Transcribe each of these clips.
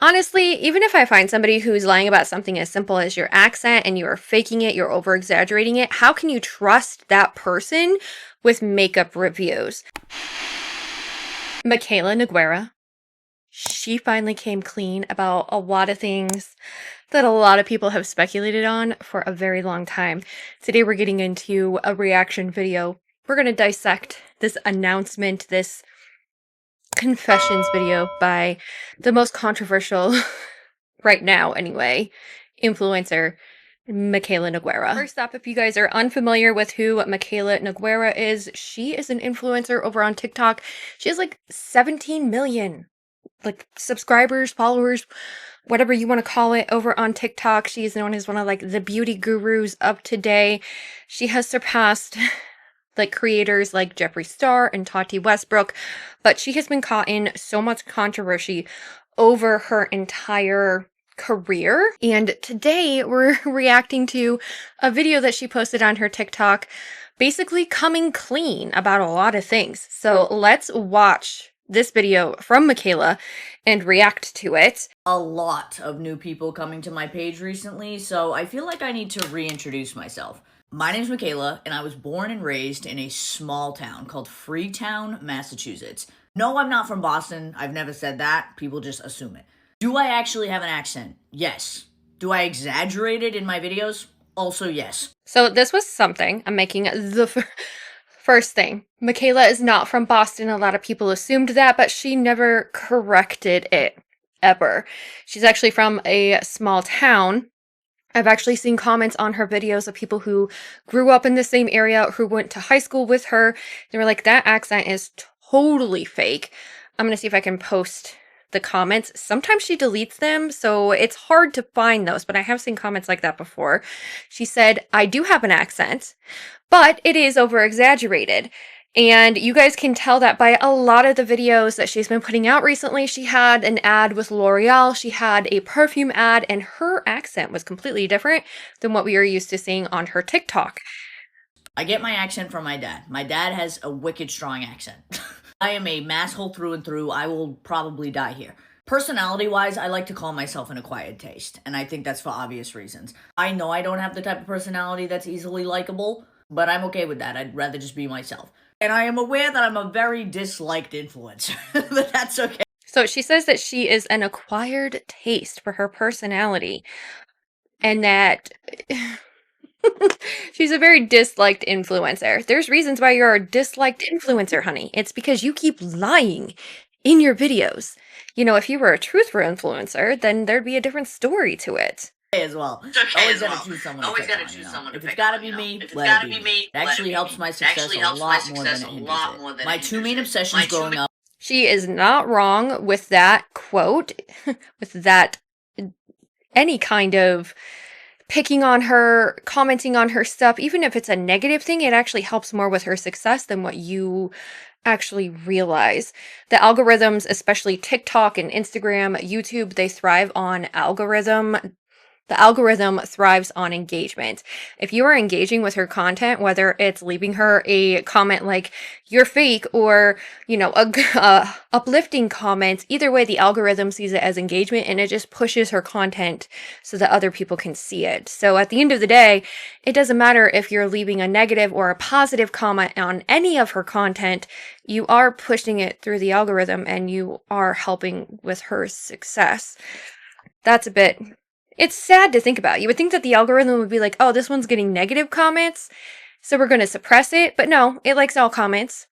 Honestly, even if I find somebody who's lying about something as simple as your accent and you're faking it, you're over exaggerating it, how can you trust that person with makeup reviews? Mikayla Nogueira, she finally came clean about a lot of things that a lot of people have speculated on for a very long time. Today we're getting into a reaction video. We're going to dissect this announcement, this confessions video by the most controversial, right now anyway, influencer, Mikayla Nogueira. First up, if you guys are unfamiliar with who Mikayla Nogueira is, she is an influencer over on TikTok. She has like 17 million like subscribers, followers, whatever you want to call it, over on TikTok. She is known as one of like the beauty gurus of today. She has surpassed like creators like Jeffree Star and Tati Westbrook, but she has been caught in so much controversy over her entire career. And today we're reacting to a video that she posted on her TikTok, basically coming clean about a lot of things. So let's watch this video from Mikayla and react to it. A lot of new people coming to my page recently, so I feel like I need to reintroduce myself. My name is Mikayla, and I was born and raised in a small town called Freetown, Massachusetts. No, I'm not from Boston. I've never said that. People just assume it. Do I actually have an accent? Yes. Do I exaggerate it in my videos? Also, yes. So this was something. I'm making the first thing. Mikayla is not from Boston. A lot of people assumed that, but she never corrected it, ever. She's actually from a small town. I've actually seen comments on her videos of people who grew up in the same area, who went to high school with her. They were like, that accent is totally fake. I'm going to see if I can post the comments. Sometimes she deletes them, so it's hard to find those, but I have seen comments like that before. She said, I do have an accent, but it is over exaggerated. And you guys can tell that by a lot of the videos that she's been putting out recently. She had an ad with L'Oreal, she had a perfume ad, and her accent was completely different than what we are used to seeing on her TikTok. I get my accent from my dad. My dad has a wicked strong accent. I am a masshole through and through. I will probably die here. Personality-wise, I like to call myself an acquired taste, and I think that's for obvious reasons. I know I don't have the type of personality that's easily likable, but I'm okay with that. I'd rather just be myself. And I am aware that I'm a very disliked influencer, but that's okay. So she says that she is an acquired taste for her personality, and that she's a very disliked influencer. There's reasons why you're a disliked influencer, honey. It's because you keep lying in your videos. You know, if you were a truthful influencer, then there'd be a different story to it. As well. Always gotta choose someone. Always gotta choose someone. If it's gotta be me, let it be me. It actually helps my success a lot more than it hinders it. My two main obsessions growing up. She is not wrong with that quote, with that any kind of picking on her, commenting on her stuff, even if it's a negative thing, it actually helps more with her success than what you actually realize. The algorithms, especially TikTok and Instagram, YouTube, they thrive on algorithm. The algorithm thrives on engagement. If you are engaging with her content, whether it's leaving her a comment like you're fake or, you know, a uplifting comment, either way, the algorithm sees it as engagement and it just pushes her content so that other people can see it. So at the end of the day, it doesn't matter if you're leaving a negative or a positive comment on any of her content, you are pushing it through the algorithm and you are helping with her success. That's a bit... It's sad to think about. You would think that the algorithm would be like, oh, this one's getting negative comments, so we're going to suppress it. But no, it likes all comments.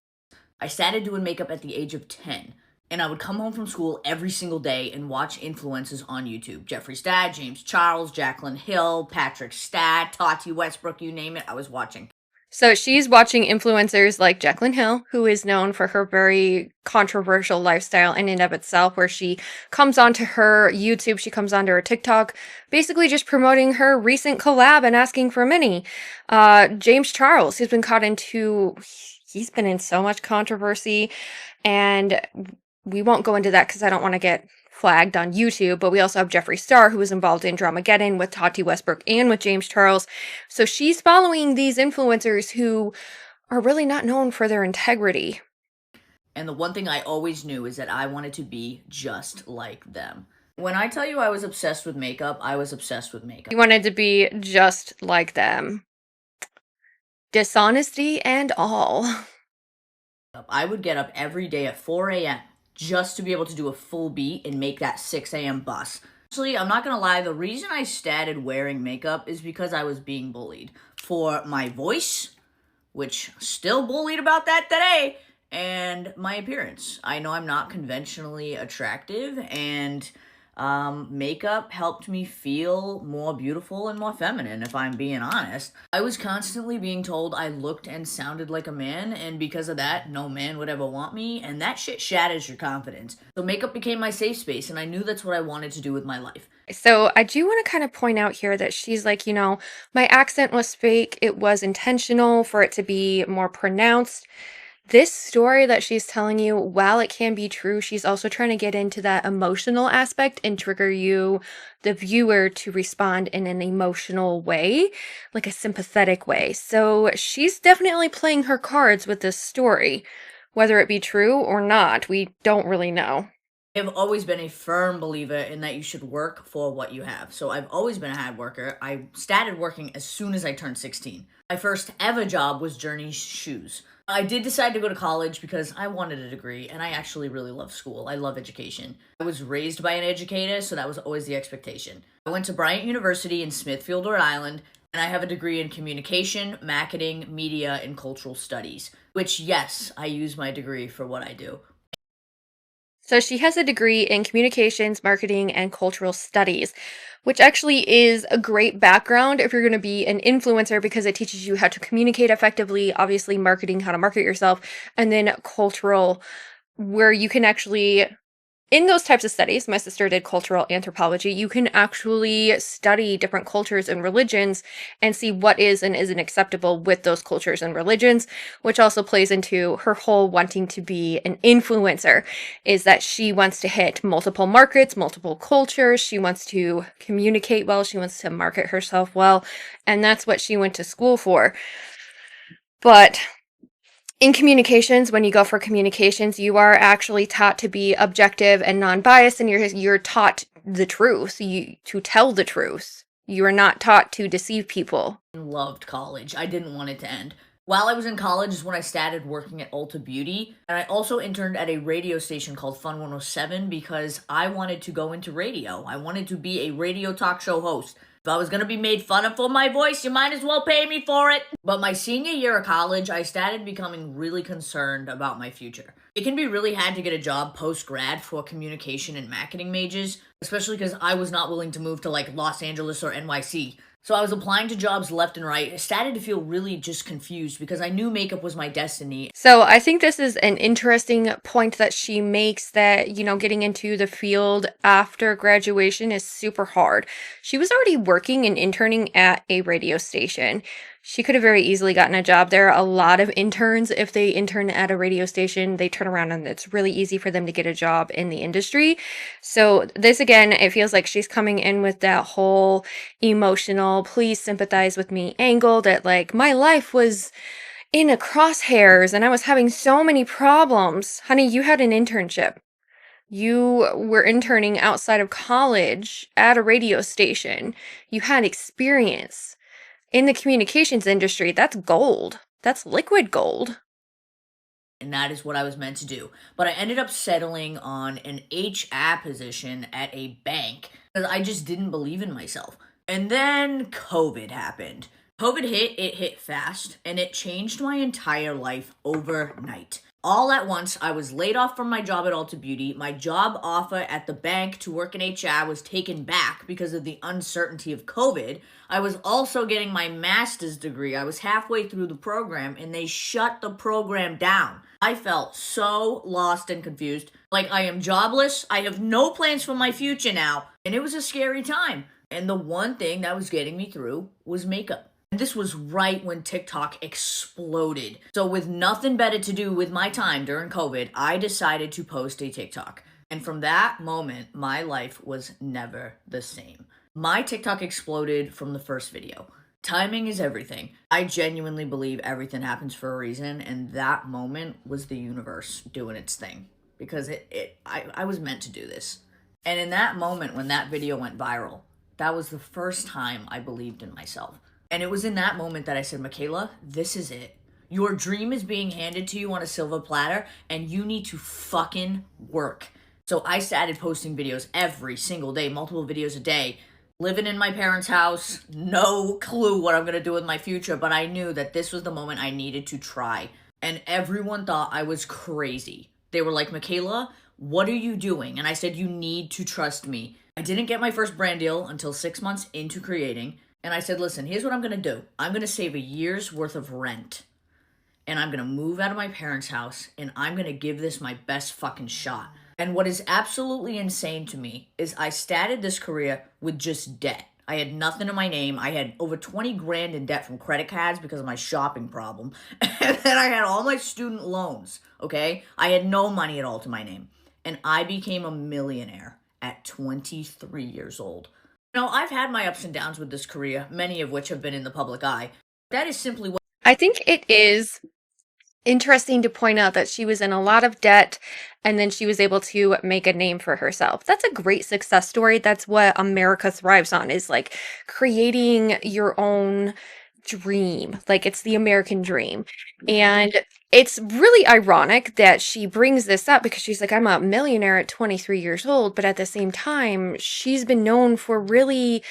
I started doing makeup at the age of 10, and I would come home from school every single day and watch influencers on YouTube. Jeffree Star, James Charles, Jaclyn Hill, Patrick Stat, Tati Westbrook, you name it, I was watching. So she's watching influencers like Jaclyn Hill, who is known for her very controversial lifestyle in and of itself, where she comes onto her YouTube, she comes onto her TikTok, basically just promoting her recent collab and asking for money. James Charles, he's been in so much controversy, and we won't go into that because I don't want to get flagged on YouTube, but we also have Jeffree Star, who was involved in Dramageddon with Tati Westbrook and with James Charles. So she's following these influencers who are really not known for their integrity. And the one thing I always knew is that I wanted to be just like them. When I tell you I was obsessed with makeup, I was obsessed with makeup. You wanted to be just like them. Dishonesty and all. I would get up every day at 4 a.m. just to be able to do a full beat and make that 6 a.m. bus. Actually, I'm not gonna lie, the reason I started wearing makeup is because I was being bullied for my voice, which still bullied about that today, and my appearance. I know I'm not conventionally attractive, and makeup helped me feel more beautiful and more feminine, if I'm being honest. I was constantly being told I looked and sounded like a man, and because of that, no man would ever want me, and that shit shatters your confidence. So makeup became my safe space, and I knew that's what I wanted to do with my life. So I do want to kind of point out here that she's like, my accent was fake. It was intentional for it to be more pronounced. This story that she's telling you, while it can be true, she's also trying to get into that emotional aspect and trigger you, the viewer, to respond in an emotional way, like a sympathetic way. So she's definitely playing her cards with this story. Whether it be true or not, we don't really know. I've always been a firm believer in that you should work for what you have. So I've always been a hard worker. I started working as soon as I turned 16. My first ever job was Journey's Shoes. I did decide to go to college because I wanted a degree and I actually really love school. I love education. I was raised by an educator, so that was always the expectation. I went to Bryant University in Smithfield, Rhode Island, and I have a degree in communication, marketing, media, and cultural studies, which, yes, I use my degree for what I do. So she has a degree in communications, marketing, and cultural studies, which actually is a great background if you're going to be an influencer because it teaches you how to communicate effectively, obviously, marketing, how to market yourself, and then cultural, where you can actually in those types of studies, my sister did cultural anthropology, you can actually study different cultures and religions and see what is and isn't acceptable with those cultures and religions, which also plays into her whole wanting to be an influencer, is that she wants to hit multiple markets, multiple cultures, she wants to communicate well, she wants to market herself well, and that's what she went to school for. But in communications, when you go for communications, you are actually taught to be objective and non-biased, and you're taught the truth, to tell the truth. You are not taught to deceive people. Loved college. I didn't want it to end. While I was in college is when I started working at Ulta Beauty, and I also interned at a radio station called Fun 107 because I wanted to go into radio. I wanted to be a radio talk show host. If I was going to be made fun of for my voice, you might as well pay me for it. But my senior year of college, I started becoming really concerned about my future. It can be really hard to get a job post-grad for communication and marketing majors, especially because I was not willing to move to like Los Angeles or NYC. So I was applying to jobs left and right. I started to feel really just confused because I knew makeup was my destiny. So I think this is an interesting point that she makes, that, getting into the field after graduation is super hard. She was already working and interning at a radio station. She could have very easily gotten a job there. A lot of interns, if they intern at a radio station, they turn around and it's really easy for them to get a job in the industry. So this, again, it feels like she's coming in with that whole emotional, please sympathize with me angle, that like my life was in a crosshairs and I was having so many problems. Honey, you had an internship. You were interning outside of college at a radio station. You had experience in the communications industry. That's gold. That's liquid gold. And that is what I was meant to do. But I ended up settling on an HR position at a bank because I just didn't believe in myself. And then COVID happened. COVID hit, it hit fast, and it changed my entire life overnight. All at once, I was laid off from my job at Ulta Beauty. My job offer at the bank to work in HR was taken back because of the uncertainty of COVID. I was also getting my master's degree. I was halfway through the program, and they shut the program down. I felt so lost and confused. Like I am jobless. I have no plans for my future now. And it was a scary time. And the one thing that was getting me through was makeup. And this was right when TikTok exploded. So with nothing better to do with my time during COVID, I decided to post a TikTok. And from that moment, my life was never the same. My TikTok exploded from the first video. Timing is everything. I genuinely believe everything happens for a reason, and that moment was the universe doing its thing. Because I was meant to do this. And in that moment when that video went viral, that was the first time I believed in myself. And it was in that moment that I said, Mikayla, this is it. Your dream is being handed to you on a silver platter, and you need to fucking work. So I started posting videos every single day, multiple videos a day, living in my parents' house, no clue what I'm gonna do with my future, but I knew that this was the moment I needed to try. And everyone thought I was crazy. They were like, Mikayla, what are you doing? And I said, you need to trust me. I didn't get my first brand deal until 6 months into creating. And I said, listen, here's what I'm gonna do. I'm gonna save a year's worth of rent. And I'm gonna move out of my parents' house, and I'm gonna give this my best fucking shot. And what is absolutely insane to me is I started this career with just debt. I had nothing in my name. I had over 20 grand in debt from credit cards because of my shopping problem. And then I had all my student loans, okay? I had no money at all to my name. And I became a millionaire at 23 years old. You know, I've had my ups and downs with this career, many of which have been in the public eye. That is simply what I think it is interesting to point out that she was in a lot of debt and then she was able to make a name for herself. That's a great success story. That's what America thrives on, is like creating your own dream. Like it's the American dream. And it's really ironic that she brings this up because she's like, I'm a millionaire at 23 years old, but at the same time, she's been known for really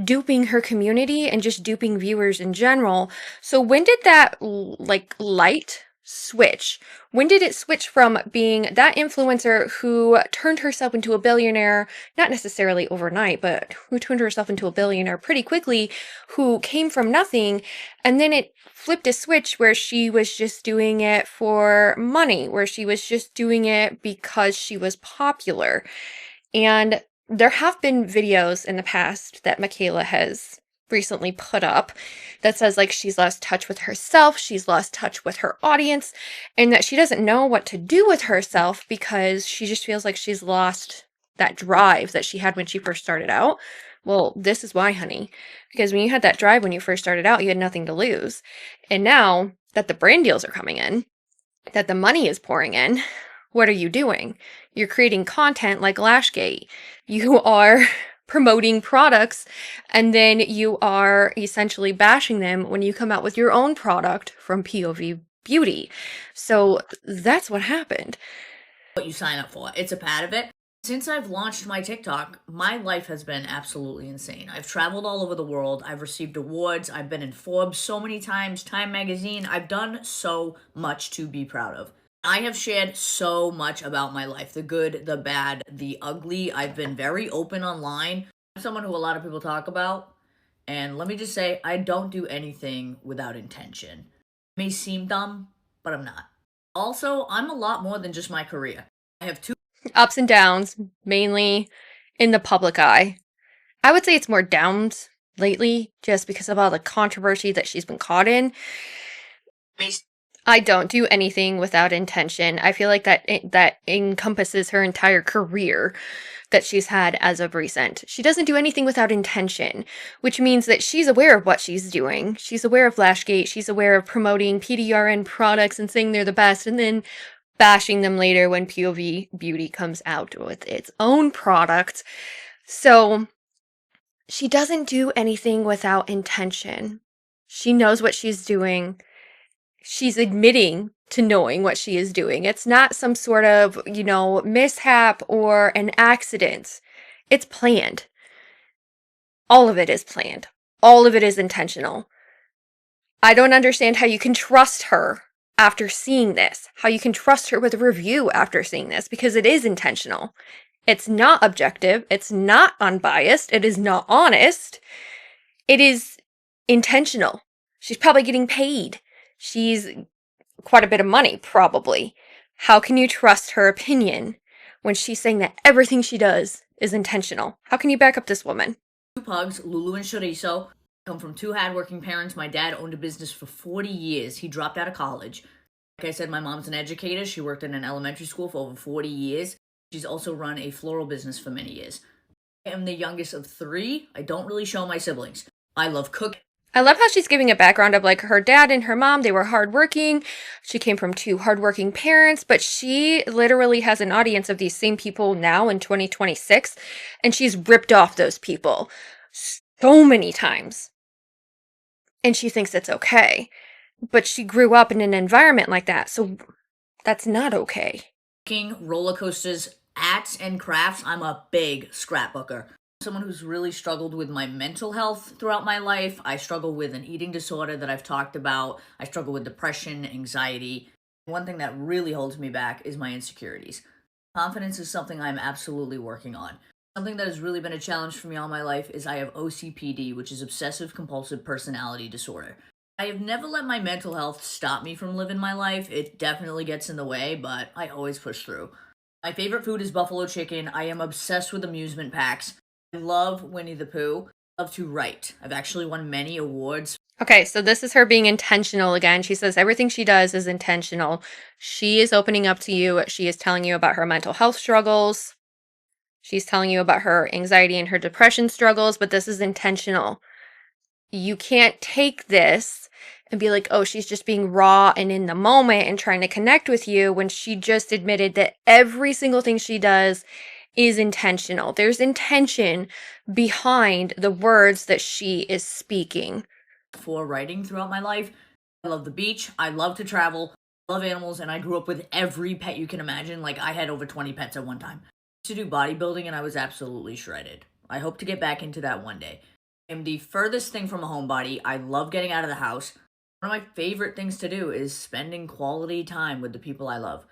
duping her community and just duping viewers in general. So when did that like light switch? When did it switch from being that influencer who turned herself into a billionaire, not necessarily overnight, but who turned herself into a billionaire pretty quickly, who came from nothing, and then it flipped a switch where she was just doing it for money, where she was just doing it because she was popular. And there have been videos in the past that Mikayla has recently put up that says like she's lost touch with herself, she's lost touch with her audience, and that she doesn't know what to do with herself because she just feels like she's lost that drive that she had when she first started out. Well, this is why, honey, because when you had that drive when you first started out, you had nothing to lose. And now that the brand deals are coming in, that the money is pouring in, what are you doing? You're creating content like Lashgate. You are promoting products, and then you are essentially bashing them when you come out with your own product from POV Beauty. So that's what happened. you sign up for. It's a part of it. Since I've launched my TikTok, my life has been absolutely insane. I've traveled all over the world. I've received awards. I've been in Forbes so many times, Time Magazine. I've done so much to be proud of. I have shared so much about my life, the good, the bad, the ugly. I've been very open online. I'm someone who a lot of people talk about. And let me just say, I don't do anything without intention. It may seem dumb, but I'm not. Also, I'm a lot more than just my career. I have two Ups and downs, mainly in the public eye. I would say it's more downs lately, just because of all the controversy that she's been caught in. I don't do anything without intention. I feel like that encompasses her entire career that she's had as of recent. She doesn't do anything without intention, which means that she's aware of what she's doing. She's aware of Flashgate. She's aware of promoting PDRN products and saying they're the best, and then bashing them later when POV Beauty comes out with its own product. So she doesn't do anything without intention. She knows what she's doing. She's admitting to knowing what she is doing. It's not some sort of, mishap or an accident. It's planned. All of it is planned. All of it is intentional. I don't understand how you can trust her after seeing this, how you can trust her with a review after seeing this, because it is intentional. It's not objective. It's not unbiased. It is not honest. It is intentional. She's probably getting paid. She's quite a bit of money, probably. How can you trust her opinion when she's saying that everything she does is intentional? How can you back up this woman? Two pugs, Lulu and Chorizo, come from two hardworking parents. My dad owned a business for 40 years. He dropped out of college. Like I said, my mom's an educator. She worked in an elementary school for over 40 years. She's also run a floral business for many years. I am the youngest of three. I don't really show my siblings. I love cooking. I love how she's giving a background of like her dad and her mom, they were hardworking. She came from two hardworking parents, but she literally has an audience of these same people now in 2026, and she's ripped off those people so many times. And she thinks it's okay. But she grew up in an environment like that, so that's not okay. Roller coasters, arts and crafts. I'm a big scrapbooker. Someone who's really struggled with my mental health throughout my life. I struggle with an eating disorder that I've talked about. I struggle with depression, anxiety. One thing that really holds me back is my insecurities. Confidence is something I'm absolutely working on. Something that has really been a challenge for me all my life is I have OCPD, which is obsessive compulsive personality disorder. I have never let my mental health stop me from living my life. It definitely gets in the way, but I always push through. My favorite food is buffalo chicken. I am obsessed with amusement parks. I love Winnie the Pooh. I love to write. I've actually won many awards. Okay, so this is her being intentional again. She says everything she does is intentional. She is opening up to you. She is telling you about her mental health struggles. She's telling you about her anxiety and her depression struggles, but this is intentional. You can't take this and be like, oh, she's just being raw and in the moment and trying to connect with you when she just admitted that every single thing she does is intentional. There's intention behind the words that she is speaking. For writing throughout my life, I love the beach. I love to travel. I love animals, and I grew up with every pet you can imagine. Like, I had over 20 pets at one time. I used to do bodybuilding, and I was absolutely shredded. I hope to get back into that one day. I'm the furthest thing from a homebody. I love getting out of the house. One of my favorite things to do is spending quality time with the people I love.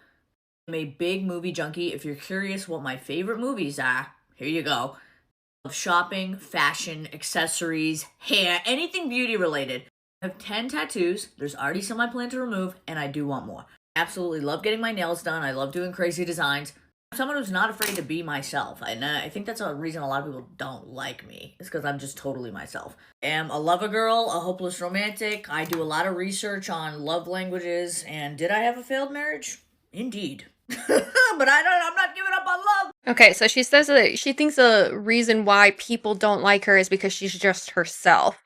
I'm a big movie junkie. If you're curious what my favorite movies are, here you go. I love shopping, fashion, accessories, hair, anything beauty related. I have 10 tattoos. There's already some I plan to remove, and I do want more. I absolutely love getting my nails done. I love doing crazy designs. I'm someone who's not afraid to be myself, and I think that's a reason a lot of people don't like me. It's because I'm just totally myself. I am a lover girl, a hopeless romantic. I do a lot of research on love languages, and did I have a failed marriage? Indeed. But I'm not giving up on love. Okay, so she says that she thinks the reason why people don't like her is because she's just herself.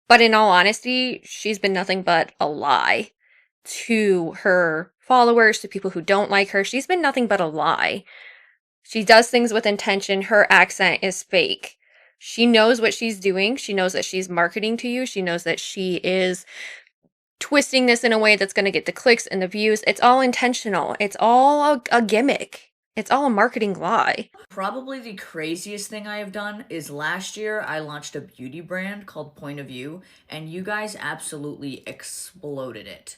But in all honesty, she's been nothing but a lie to her followers, to people who don't like her. She's been nothing but a lie. She does things with intention. Her accent is fake. She knows what she's doing. She knows that she's marketing to you. She knows that she is twisting this in a way that's going to get the clicks and the views. It's all intentional. It's all a gimmick. It's all a marketing lie. Probably the craziest thing I have done is last year I launched a beauty brand called Point of View, and you guys absolutely exploded it.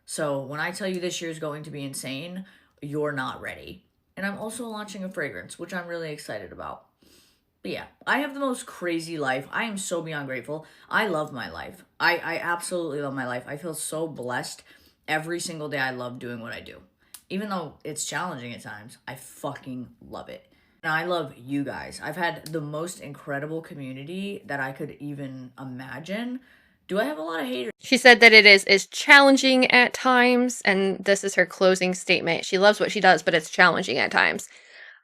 So when I tell you this year is going to be insane, you're not ready. And I'm also launching a fragrance, which I'm really excited about. But yeah, I have the most crazy life. I am so beyond grateful. I love my life. I absolutely love my life. I feel so blessed. Every single day I love doing what I do. Even though it's challenging at times, I fucking love it. And I love you guys. I've had the most incredible community that I could even imagine. Do I have a lot of haters? She said that it is challenging at times, and this is her closing statement. She loves what she does, but it's challenging at times.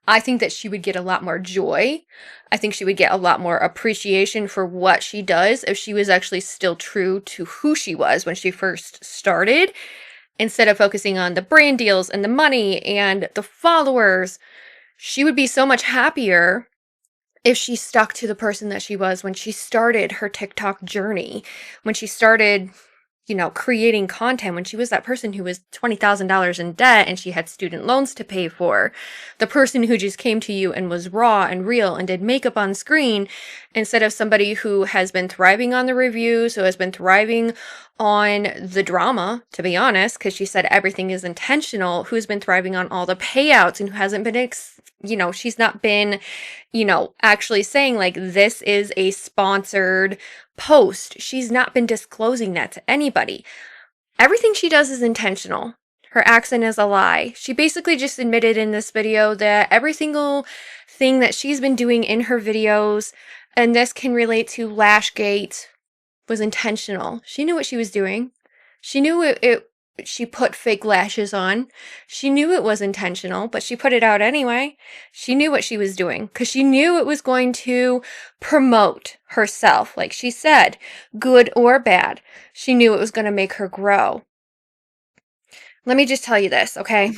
I think that she would get a lot more joy. I think she would get a lot more appreciation for what she does if she was actually still true to who she was when she first started, instead of focusing on the brand deals and the money and the followers. She would be so much happier if she stuck to the person that she was when she started her TikTok journey, when she started, creating content, when she was that person who was $20,000 in debt and she had student loans to pay for, the person who just came to you and was raw and real and did makeup on screen, instead of somebody who has been thriving on the reviews, who has been thriving on the drama, to be honest, because she said everything is intentional, who's been thriving on all the payouts and who hasn't been, she's not been, actually saying like, this is a sponsored post. She's not been disclosing that to anybody. Everything she does is intentional. Her accent is a lie. She basically just admitted in this video that every single thing that she's been doing in her videos, and this can relate to Lashgate, was intentional. She knew what she was doing. She knew She put fake lashes on. She knew it was intentional, but she put it out anyway. She knew what she was doing because she knew it was going to promote herself, like she said, good or bad. She knew it was going to make her grow. Let me just tell you this, okay?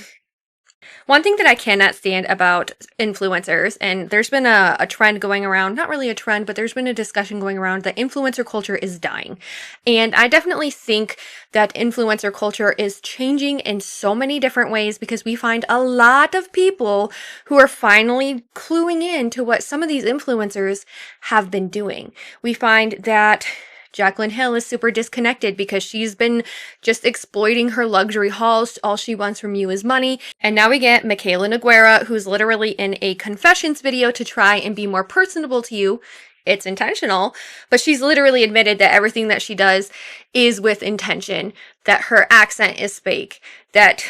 One thing that I cannot stand about influencers, and there's been a trend going around, not really a trend, but there's been a discussion going around that influencer culture is dying. And I definitely think that influencer culture is changing in so many different ways because we find a lot of people who are finally cluing in to what some of these influencers have been doing. We find that Jaclyn Hill is super disconnected because she's been just exploiting her luxury hauls. All she wants from you is money. And now we get Mikayla Nogueira, who's literally in a confessions video to try and be more personable to you. It's intentional, but she's literally admitted that everything that she does is with intention, that her accent is fake, that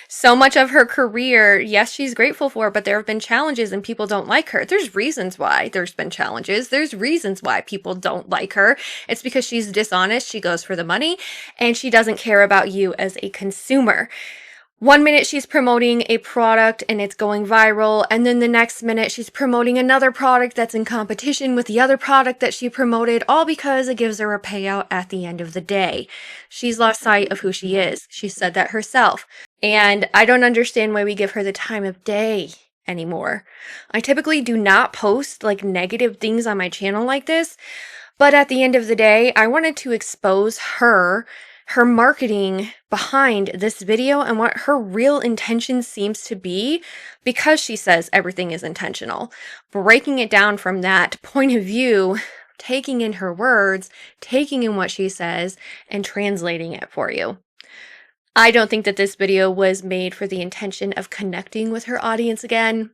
so much of her career, yes, she's grateful for, but there have been challenges and people don't like her. There's reasons why there's been challenges. There's reasons why people don't like her. It's because she's dishonest. She goes for the money and she doesn't care about you as a consumer. One minute she's promoting a product and it's going viral, and then the next minute she's promoting another product that's in competition with the other product that she promoted, all because it gives her a payout at the end of the day. She's lost sight of who she is. She said that herself. And I don't understand why we give her the time of day anymore. I typically do not post like negative things on my channel like this, but at the end of the day, I wanted to expose her marketing behind this video and what her real intention seems to be, because she says everything is intentional. Breaking it down from that point of view, taking in her words, taking in what she says, and translating it for you. I don't think that this video was made for the intention of connecting with her audience again.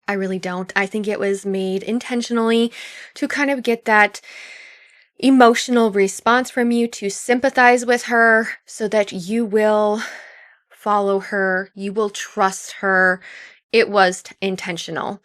I really don't. I think it was made intentionally to kind of get that emotional response from you, to sympathize with her so that you will follow her, you will trust her. It was intentional.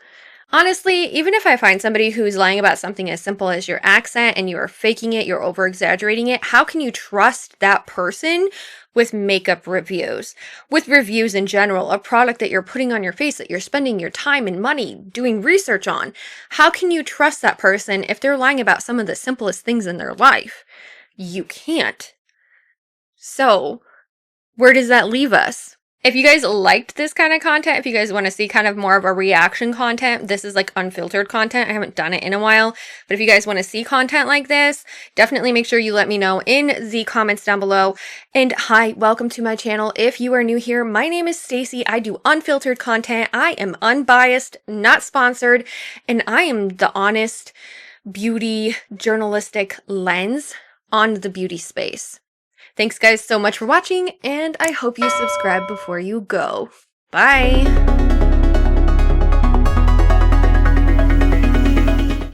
Honestly, even if I find somebody who's lying about something as simple as your accent and you are faking it, you're over exaggerating it, how can you trust that person with makeup reviews, with reviews in general, a product that you're putting on your face that you're spending your time and money doing research on? How can you trust that person if they're lying about some of the simplest things in their life? You can't. So, where does that leave us? If you guys liked this kind of content, if you guys want to see kind of more of a reaction content, this is like unfiltered content. I haven't done it in a while, but if you guys want to see content like this, definitely make sure you let me know in the comments down below. And hi, welcome to my channel. If you are new here, my name is Staci. I do unfiltered content. I am unbiased, not sponsored, and I am the honest beauty journalistic lens on the beauty space. Thanks guys so much for watching, and I hope you subscribe before you go. Bye!